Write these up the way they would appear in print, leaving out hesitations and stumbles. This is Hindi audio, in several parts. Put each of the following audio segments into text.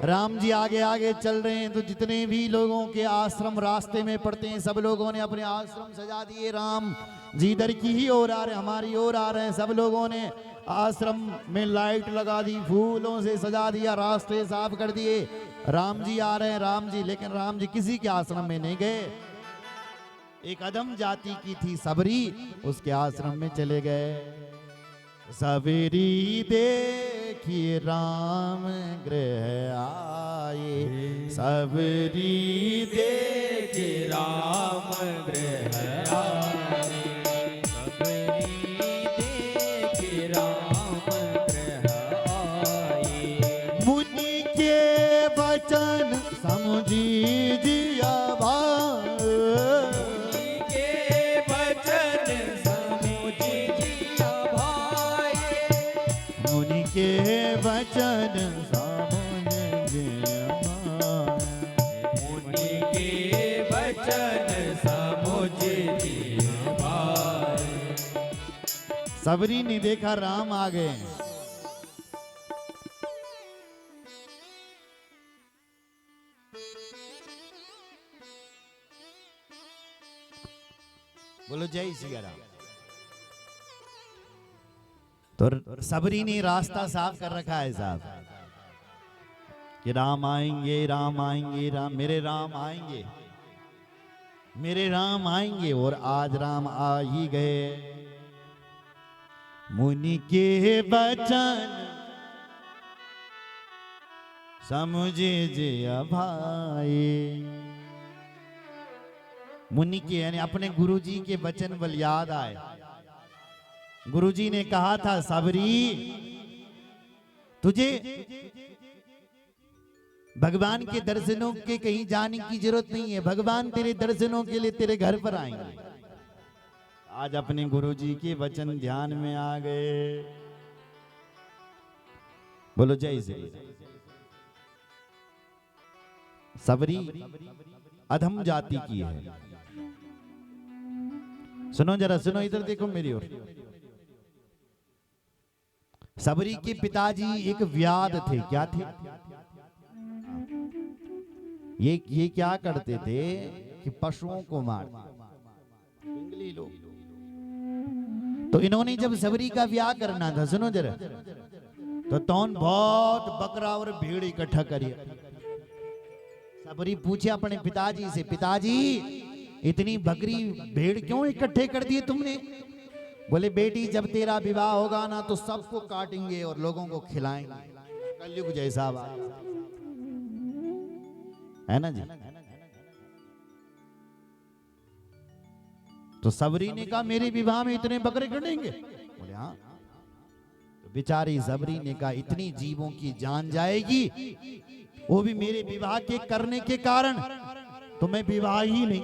राम जी आगे आगे चल रहे हैं तो जितने भी लोगों के आश्रम रास्ते में पड़ते हैं सब लोगों ने अपने आश्रम सजा दिए। राम जी इधर की ही ओर आ रहे, हमारी ओर आ रहे हैं। सब लोगों ने आश्रम में लाइट लगा दी, फूलों से सजा दिया, रास्ते साफ कर दिए। राम जी आ रहे हैं, राम जी, लेकिन राम जी किसी के आश्रम में नहीं गए। एक अधम जाति की थी सबरी, उसके आश्रम में चले गए। सबरी देखिए राम गृह आए, सबरी देखिए राम गृह आए, सबरी देखिए राम गृह आए। मुनि के वचन समझीजिया भाई, मुनि के वचन समझीजिया भाई, मुनि के वचन समझिए भाई, मुनि के वचन समझिए भाई। सबरी ने देखा राम आ गए। बोलो जय सिया राम। तो सबरी ने रास्ता साफ कर रखा है साहब कि राम आएंगे, राम आएंगे, राम मेरे राम आएंगे, मेरे राम आएंगे। और आज राम आ ही गए। मुनि के वचन समझिए भाई, मुनि के यानी अपने गुरुजी के वचन बल याद आए। गुरुजी ने कहा था सबरी तुझे भगवान के दर्शनों के कहीं जाने की जरूरत नहीं है, भगवान तेरे दर्शनों के लिए तेरे घर पर आएंगे। आज अपने गुरुजी के वचन ध्यान में आ गए। बोलो जय श्री। सबरी अधम जाति की है। सुनो जरा, सुनो, इधर देखो मेरी ओर। सबरी के पिताजी एक व्याध थे। क्या थे? ये क्या करते थे कि पशुओं को मार, जंगली लोग। तो इन्होंने जब सबरी का ब्याह करना था, सुनो जरा, तो तौन बहुत बकरा और भेड़ इकट्ठा करिए। सबरी पूछे अपने पिताजी से, पिताजी इतनी बकरी भेड़ क्यों इकट्ठे कर दिए तुमने? बोले बेटी जब तेरा विवाह होगा ना तो सबको काटेंगे और लोगों को खिलाएंगे। कलयुग जैसा बात है ना जी। तो सबरी ने कहा मेरे विवाह में इतने बकरे कटेंगे? बोले हाँ। तो बेचारी सबरी ने कहा इतनी जीवों की जान जाएगी, वो भी मेरे विवाह के करने के कारण, तो मैं विवाह ही नहीं।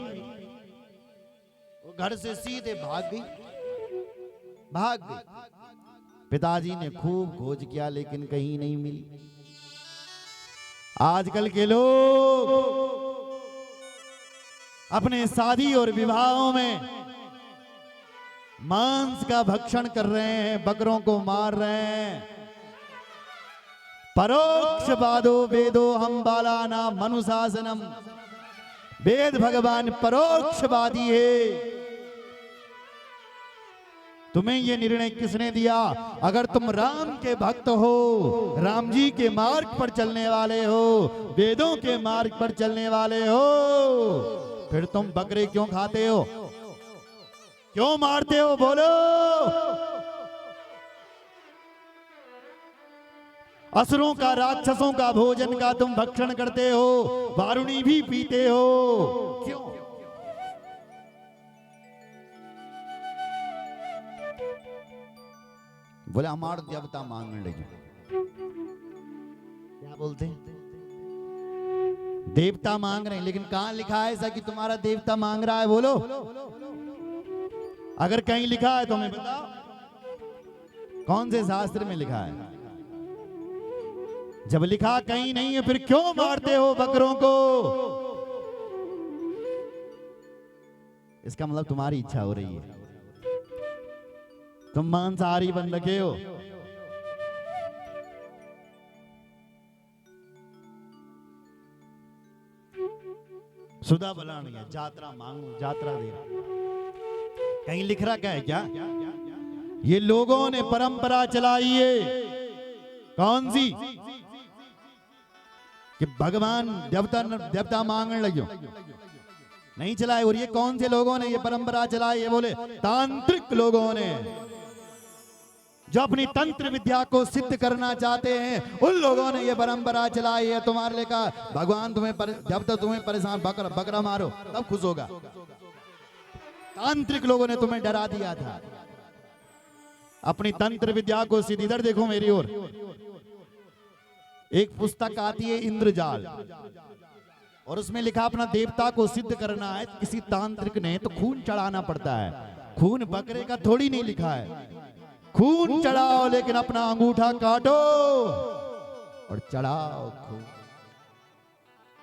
वो घर से सीधे भाग गई, भाग गई। पिताजी ने खूब खोज किया लेकिन कहीं नहीं मिली। आजकल के लोग अपने शादी और विवाहों में मांस का भक्षण कर रहे हैं, बकरों को मार रहे हैं। परोक्षवादो वेदो हम बालाना मनुशासनम। वेद भगवान परोक्षवादी है। तुम्हें यह निर्णय किसने दिया? अगर तुम राम के भक्त हो, राम जी के मार्ग पर चलने वाले हो, वेदों के मार्ग पर चलने वाले हो, फिर तुम बकरे क्यों खाते हो, क्यों मारते हो? बोलो। असुरों का, राक्षसों का भोजन का तुम भक्षण करते हो, वारुणी भी पीते हो, क्यों? बोले हमारे देवता मांगने लगे। क्या बोलते हैं? देवता मांग रहे हैं, लेकिन कहां लिखा है ऐसा कि तुम्हारा देवता मांग रहा है? बोलो। अगर कहीं लिखा है तो मैं बताओ, कौन से शास्त्र में लिखा है? जब लिखा कहीं नहीं है फिर क्यों मारते हो बकरों को? इसका मतलब तुम्हारी इच्छा हो रही है, तुम मांसाहारी बन रखे हो। सुधा बलानी है, जात्रा मांगू, जात्रा दे रहा। कहीं लिख रहा क्या है क्या? ये लोगों ने परंपरा चलाई है, कौन सी? कि भगवान देवता मांगने लगे, नहीं चलाए। और ये कौन से लोगों ने ये परंपरा चलाई है? बोले तांत्रिक लोगों ने, जो अपनी तंत्र विद्या को सिद्ध करना चाहते हैं, उन लोगों ने ये परंपरा चलाई है। तुम्हारे लिए कहा भगवान जब तक तुम्हें परेशान बकरा मारो तब खुश होगा। तांत्रिक लोगों ने तुम्हें डरा दिया था अपनी तंत्र विद्या को सिद्ध। इधर देखो मेरी ओर, एक पुस्तक आती है इंद्रजाल, और उसमें लिखा अपना देवता को सिद्ध करना है किसी तांत्रिक ने तो खून चढ़ाना पड़ता है। खून बकरे का थोड़ी नहीं लिखा है, खून चढ़ाओ लेकिन अपना अंगूठा काटो और चढ़ाओ खून।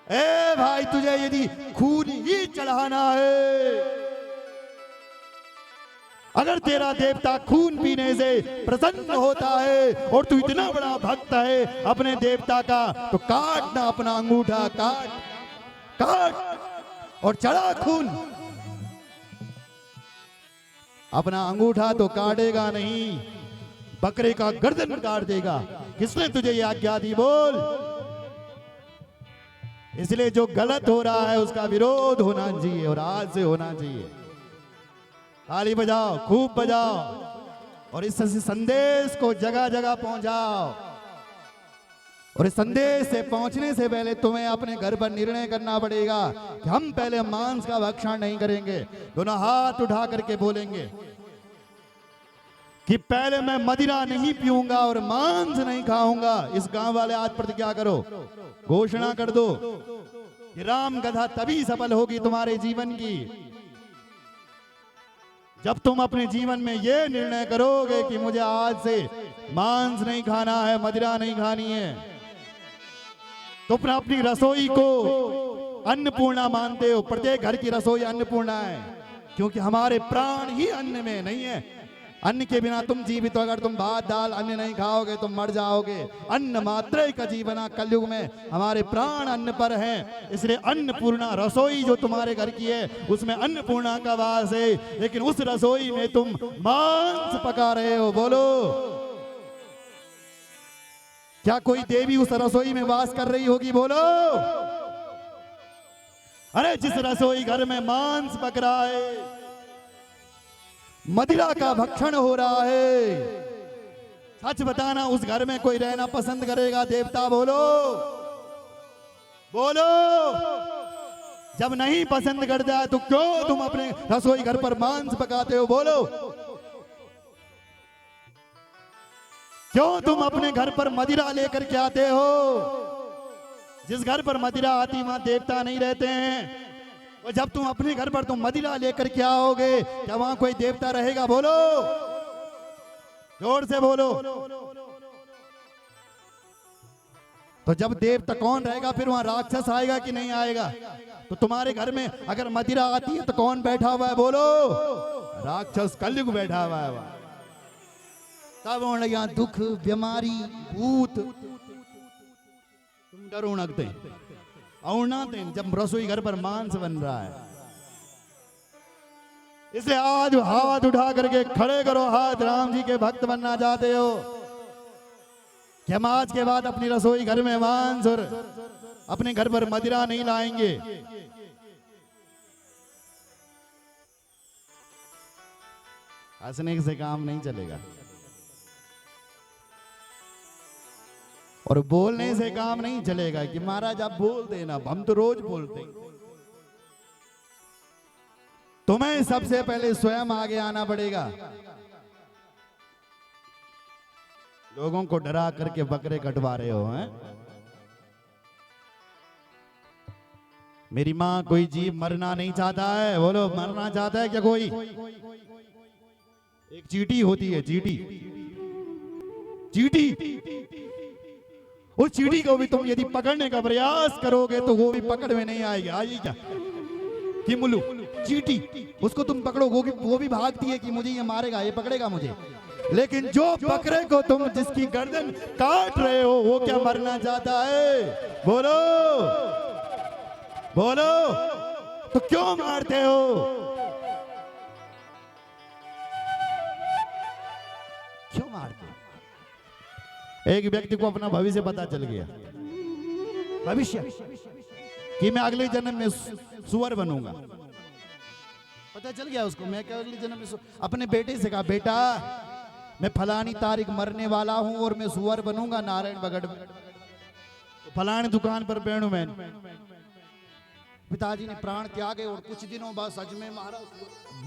ए भाई, तुझे यदि खून ही चढ़ाना है, अगर तेरा देवता खून पीने से प्रसन्न होता है और तू इतना बड़ा भक्त है अपने देवता का, तो काटना अपना अंगूठा, काट और चढ़ा खून। अपना अंगूठा तो काटेगा नहीं, बकरे का गर्दन काट देगा। किसने तुझे ये आज्ञा दी? बोल। इसलिए जो गलत हो रहा है उसका विरोध होना चाहिए, और आज से होना चाहिए। ताली बजाओ, खूब बजाओ, और इस संदेश को जगह जगह पहुंचाओ। और इस संदेश से पहुंचने से पहले तुम्हें अपने घर पर निर्णय करना पड़ेगा कि हम पहले मांस का भक्षण नहीं करेंगे। दोनों हाथ उठा करके बोलेंगे कि पहले मैं मदिरा नहीं पीऊंगा और मांस नहीं खाऊंगा। इस गांव वाले आज प्रतिज्ञा करो, घोषणा कर दो कि राम कथा तभी सफल होगी तुम्हारे जीवन की जब तुम अपने जीवन में ये निर्णय करोगे कि मुझे आज से मांस नहीं खाना है, मदिरा नहीं खानी है। तो अपनी रसोई को अन्नपूर्णा मानते हो। प्रत्येक घर की रसोई अन्नपूर्णा है, क्योंकि हमारे प्राण ही अन्न में नहीं है। अन्न के बिना तुम जीवित हो, अगर तुम भात दाल अन्न नहीं खाओगे तुम मर जाओगे। अन्न मात्र का जीवन, कलयुग में हमारे प्राण अन्न पर हैं। इसलिए अन्नपूर्णा रसोई जो तुम्हारे घर की है उसमें अन्नपूर्णा का वास है, लेकिन उस रसोई में तुम मांस पका रहे हो। बोलो, क्या कोई देवी उस रसोई में वास कर रही होगी? बोलो। अरे जिस रसोई घर में मांस पक रहा है, मदिरा का भक्षण हो रहा है, सच बताना उस घर में कोई रहना पसंद करेगा? देवता बोलो, बोलो। जब नहीं पसंद करता है तो क्यों तुम अपने रसोई घर पर मांस पकाते हो? बोलो, क्यों तुम अपने घर पर मदिरा लेकर के आते हो? जिस घर पर मदिरा आती वहां देवता नहीं रहते हैं, और जब तुम अपने घर पर तुम मदिरा लेकर के आओगे क्या वहां कोई देवता रहेगा? बोलो, जोर से बोलो। तो जब देवता कौन रहेगा? फिर वहां राक्षस आएगा कि नहीं आएगा? तो तुम्हारे घर में अगर मदिरा आती है तो कौन बैठा हुआ है? बोलो, राक्षस कलयुग बैठा हुआ है वहां। तब यहाँ दुख, बीमारी, भूत, तुम डरो नगते औनाते जब रसोई घर पर मांस बन रहा है। इसलिए आज हाथ उठा करके खड़े करो हाथ, राम जी के भक्त बनना चाहते हो कि हम आज के बाद अपनी रसोई घर में मांस और अपने घर पर मदिरा नहीं लाएंगे। हंसने से काम नहीं चलेगा और बोलने से काम नहीं चलेगा कि महाराज आप बोल देना, हम तो रोज बोलते हैं। तुम्हें सबसे पहले स्वयं आगे आना पड़ेगा। लोगों को डरा करके बकरे कटवा रहे हो हैं? मेरी माँ, कोई जीव मरना नहीं चाहता है? बोलो, मरना चाहता है क्या कोई? एक चींटी होती है, चींटी, उस चींटी को भी तुम यदि पकड़ने का प्रयास करोगे तो वो भी पकड़ में नहीं आएगी। आएगी क्या? कि मुल्लू चींटी, उसको तुम पकड़ो वो भी भागती है कि मुझे ये मारेगा, ये पकड़ेगा मुझे। लेकिन जो बकरे को तुम जिसकी गर्दन काट रहे हो वो क्या मरना चाहता है? बोलो। बोलो तो क्यों मारते हो? क्यों मारते हो? एक व्यक्ति को अपना भविष्य पता चल गया, भविष्य कि मैं अगले जन्म में सुअर बनूंगा। पता चल गया उसको, मैं अगले जन्म में अपने बेटे से कहा, बेटा मैं फलानी तारीख मरने वाला हूं और मैं सुअर बनूंगा नारायण बगड़ में, फलानी दुकान पर बैठूं मैं। पिताजी ने प्राण त्यागे और कुछ दिनों बाद सच में मारा,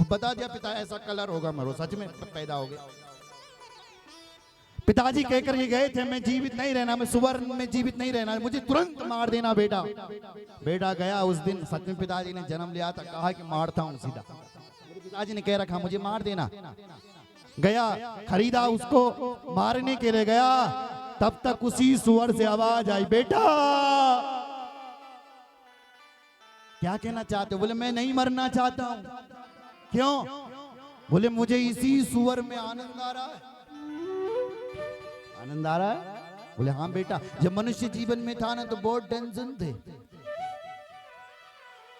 बता दिया पिता ऐसा कलर होगा, मरो, सच में पैदा हो गया। पिताजी कहकर ये गए थे मैं जीवित नहीं रहना, मैं सुअर में जीवित नहीं रहना, मुझे तुरंत मार देना बेटा। बेटा गया उस दिन, सच में पिताजी ने जन्म लिया था, कहा कि मारता हूं सीधा। पिताजी ने कह रखा मुझे मार देना। गया खरीदा, उसको मारने के लिए गया, तब तक उसी सुअर से आवाज आई, बेटा क्या कहना चाहते हो? बोले मैं नहीं मरना चाहता हूं। क्यों? बोले मुझे इसी सुअर में आनंद आ रहा है। आनंद आ रहा है? बोले हाँ बेटा, जब मनुष्य जीवन में था ना तो बहुत टेंशन थे,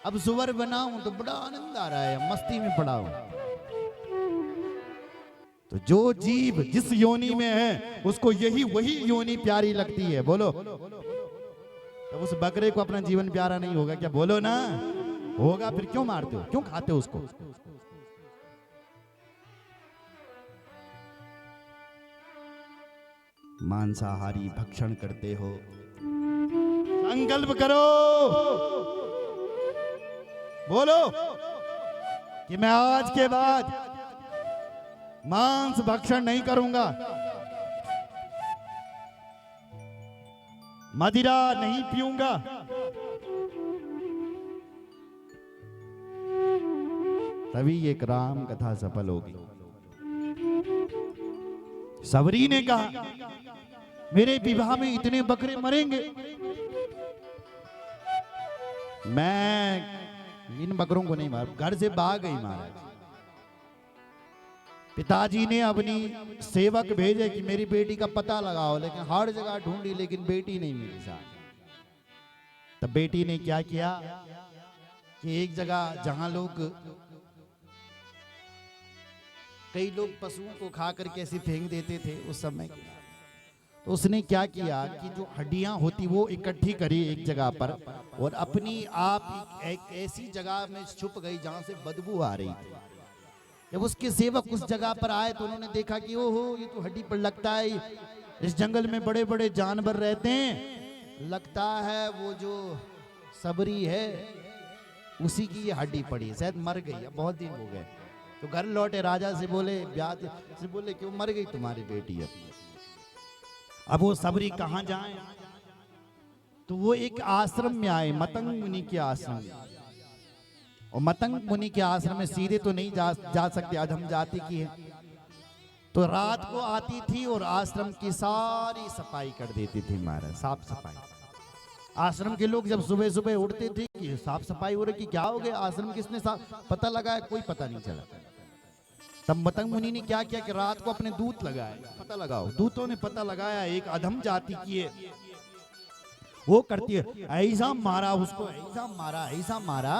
अब सुअर बना हूं तो बड़ा आनंद आ रहा है, मस्ती में पड़ा हूं। तो जो जीव जिस योनि में है उसको वही योनि प्यारी लगती है। बोलो तो उस बकरे को अपना जीवन प्यारा नहीं होगा क्या? बोलो ना, होगा। फिर क्यों मारते हो, क्यों खाते हो उसको? मांसाहारी भक्षण करते हो, संकल्प करो, बोलो कि मैं आज के बाद मांस भक्षण नहीं करूंगा, मदिरा नहीं पीऊंगा, तभी एक राम कथा सफल होगी। सबरी ने कहा मेरे विवाह में इतने बकरे मरेंगे, मैं इन बकरों को नहीं मार। घर से भाग गई महाराज। पिताजी ने अपनी सेवक भेजे कि मेरी बेटी का पता लगाओ, लेकिन हर जगह ढूंढी लेकिन बेटी नहीं मिली साहब। तब बेटी ने क्या किया कि एक जगह जहां कई लोग पशुओं को खा करके ऐसे फेंक देते थे उस समय, तो उसने क्या किया कि जो हड्डियां होती वो इकट्ठी करी एक जगह पर और अपनी आप एक ऐसी जगह में छुप गई जहां से बदबू आ रही थी। जब उसके सेवक उस जगह पर आए तो उन्होंने देखा कि ओहो ये तो हड्डी पर लगता है, इस जंगल में बड़े बड़े जानवर रहते हैं, लगता है वो जो सबरी है उसी की ये हड्डी पड़ी, शायद मर गई, अब बहुत दिन हो गए। तो घर लौटे, राजा से बोले, ब्याह से बोले क्यों मर गई तुम्हारी बेटी? अब वो सबरी कहाँ जाए? तो वो एक आश्रम में आए, मतंग मुनि के आश्रम। और मतंग मुनि के आश्रम में सीधे तो नहीं जा सकते, अधम जाति की है, तो रात को आती थी और आश्रम की सारी सफाई कर देती थी महाराज, साफ सफाई। आश्रम के लोग जब सुबह सुबह उठते थे कि साफ सफाई हो रही, क्या हो गया, आश्रम किसने पता लगाया, कोई पता नहीं चला। तब मतंग मुनि ने क्या किया कि रात को अपने दूत लगाए, पता लगाओ। दूतों ने पता लगाया एक अधम जाति की है, वो करती है, ऐसा मारा उसको, ऐसा मारा,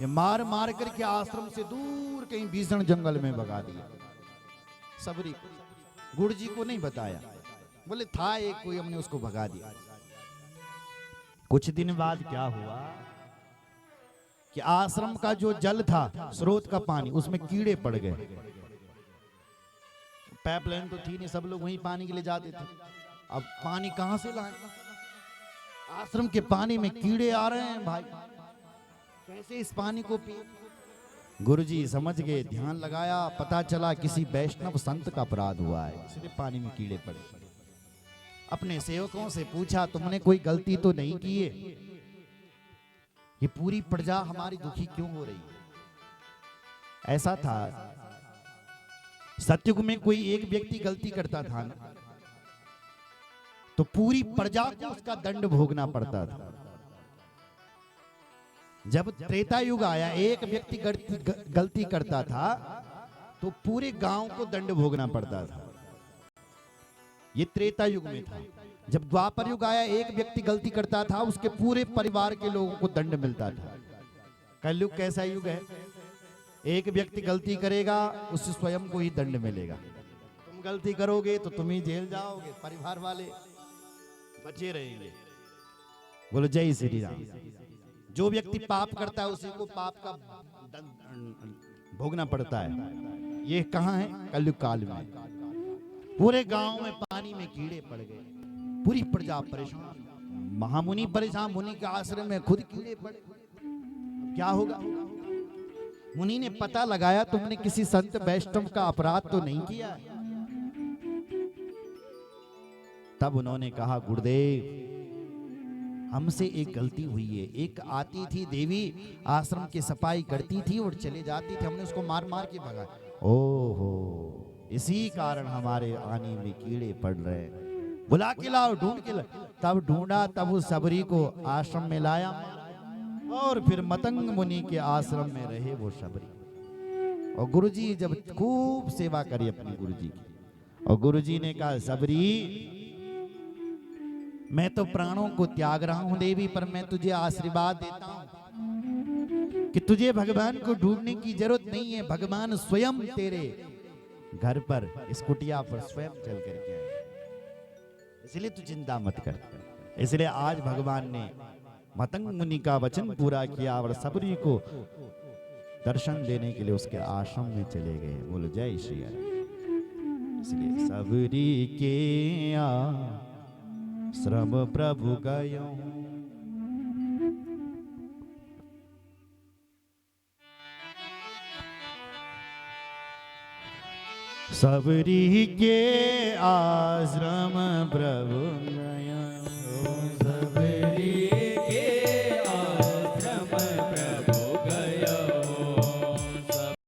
ये मार मार करके आश्रम से दूर कहीं भीषण जंगल में भगा दिया। सबरी गुरु जी को नहीं बताया, बोले था एक कोई, हमने उसको भगा दिया। कुछ दिन बाद क्या हुआ कि आश्रम का जो जल था, स्रोत का पानी, उसमें कीड़े पड़ गए। पाइपलाइन तो थी नहीं, सब लोग वहीं पानी के लिए जाते थे। अब पानी कहां से लाए? आश्रम के पानी में कीड़े आ रहे हैं भाई, कैसे इस पानी को पी? गुरुजी समझ गए, ध्यान लगाया, पता चला किसी वैष्णव संत का अपराध हुआ है, इसलिए पानी में कीड़े पड़े। अपने सेवकों से पूछा तुमने कोई गलती तो नहीं की है? ये पूरी प्रजा हमारी दुखी क्यों हो रही है? ऐसा था सतयुग में, कोई एक व्यक्ति गलती करता था ना तो पूरी प्रजा को उसका दंड भोगना पड़ता था। जब त्रेता युग आया, एक व्यक्ति गलती करता था तो पूरे गांव को दंड भोगना पड़ता था। ये त्रेता युग में था। जब द्वापर युग आया, एक व्यक्ति गलती करता था, उसके पूरे परिवार के लोगों को दंड मिलता था। कलयुग कैसा युग है? एक व्यक्ति गलती करेगा, उससे स्वयं को ही दंड मिलेगा। तुम गलती करोगे तो तुम ही जेल जाओगे, परिवार वाले बचे रहेंगे। बोलो जय श्री राम। जो व्यक्ति पाप करता है उसी को पाप का दंड भोगना पड़ता है। ये कहाँ है? कलयुग काल में। पूरे गांव में पानी में कीड़े पड़ गए, पूरी प्रजा परेशान, महामुनि परेशान, मुनि के आश्रम में खुद कीड़े पड़े। क्या होगा? मुनि ने पता लगाया, तुमने किसी संत वैष्णव का अपराध तो नहीं किया है। तब उन्होंने कहा, गुरुदेव हमसे एक गलती हुई है। एक आती थी देवी, आश्रम की सफाई करती थी और चले जाती थी, हमने उसको मार मार के भगा। ओहो, इसी कारण हमारे आने में कीड़े पड़ रहे हैं। बुला के लाओ, ढूंढ के लाओ। तब ढूंढा, तब उस सबरी को आश्रम में लाया और फिर मतंग मुनि के आश्रम में रहे वो सबरी। और गुरुजी जब खूब सेवा करी अपनी गुरुजी की, और गुरुजी ने कहा, सबरी मैं तो प्राणों को त्याग रहा हूं देवी, पर मैं तुझे आशीर्वाद देता हूं कि तुझे भगवान को ढूंढने की जरूरत नहीं है। भगवान स्वयं तेरे घर पर, इस कुटिया पर स्वयं चल करके आए, इसलिए तू चिंता मत कर। इसलिए आज भगवान ने मतंग मुनि का वचन पूरा किया और सबरी को दर्शन देने के लिए उसके आश्रम में चले गए। बोलो जय श्री राम। इसलिए सबरी के आश्रम प्रभु गयो, सबरी के आश्रम प्रभु गयो।